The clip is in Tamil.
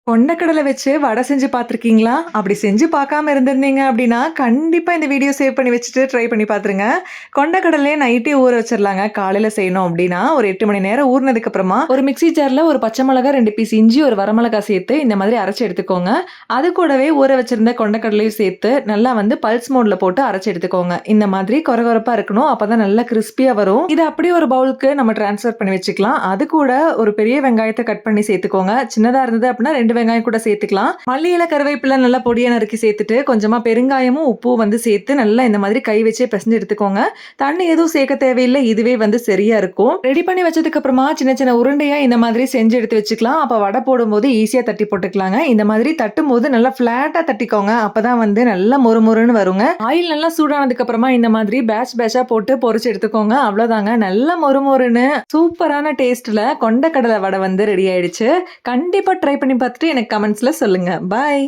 கொண்டைக்கடலை வச்சு வடை செஞ்சு பார்த்துருக்கீங்களா? அப்படி செஞ்சு பார்க்காம இருந்திருந்தீங்க அப்படின்னா, கண்டிப்பா இந்த வீடியோ சேவ் பண்ணி வச்சுட்டு ட்ரை பண்ணி பார்த்துருங்க. கொண்டைக்கடலைய நைட்டே ஊற வச்சிரலாங்க. காலையில செய்யணும் அப்படின்னா, ஒரு 8 மணி நேரம் ஊறுனதுக்கு அப்புறமா, ஒரு மிக்ஸி ஜார்ல ஒரு பச்சை மிளகா, 2 பீஸ் இஞ்சி, ஒரு வரமிளகா சேர்த்து இந்த மாதிரி அரைச்சு எடுத்துக்கோங்க. அது கூடவே ஊற வச்சிருந்த கொண்டைக்கடலையும் சேர்த்து நல்லா வந்து பல்ஸ் மோட்ல போட்டு அரைச்சு எடுத்துக்கோங்க. இந்த மாதிரி கொரகொரப்பா இருக்கணும். அப்பதான் நல்லா கிறிஸ்பியா வரும். இத அப்படியே ஒரு பவுலுக்கு நம்ம ட்ரான்ஸ்ஃபர் பண்ணி வச்சுக்கலாம். அது கூட ஒரு பெரிய வெங்காயத்த கட் பண்ணி சேர்த்துக்கோங்க. சின்னதா இருந்தது அப்படின்னா 2 வெங்காயம் கூட சேர்த்துக்கலாம். மல்லி இலை, கருவேப்பிலை நல்லா பொடியா நறுக்கி சேர்த்துட்டு, கொஞ்சமா பெருங்காயமும், உப்பும் வந்து சேர்த்து நல்லா இந்த மாதிரி கை வச்சே பிசைஞ்சு எடுத்துக்கோங்க. தண்ணி எதுவும் சேர்க்க தேவையில்லை. இதுவே வந்து சரியா இருக்கும். ரெடி பண்ணி வச்சதுக்கு அப்புறமா சின்ன சின்ன உருண்டையா இந்த மாதிரி செஞ்சு எடுத்து வச்சுக்கலாம். அப்ப வடை போடும்போது ஈஸியா தட்டி போட்டுக்கலாங்க. இந்த மாதிரி தட்டும்போது நல்லா ஃபிளாட்டா தட்டிக்கோங்க. அப்பதான் வந்து நல்லா மொறுமொறுன்னு வருங்க. ஆயில் நல்லா சூடானதுக்கு அப்புறமா இந்த மாதிரி பேட்சா போட்டு பொரிச்சு எடுத்துக்கோங்க. அவ்வளவுதாங்க. நல்லா மொறுமொறுன்னு சூப்பரான டேஸ்ட்ல கொண்டைக்கடலை வடை வந்து ரெடி ஆயிடுச்சு. கண்டிப்பா ட்ரை பண்ணி பார்த்துட்டு எனக்கு கமெண்ட்ஸ்ல சொல்லுங்க. பாய்.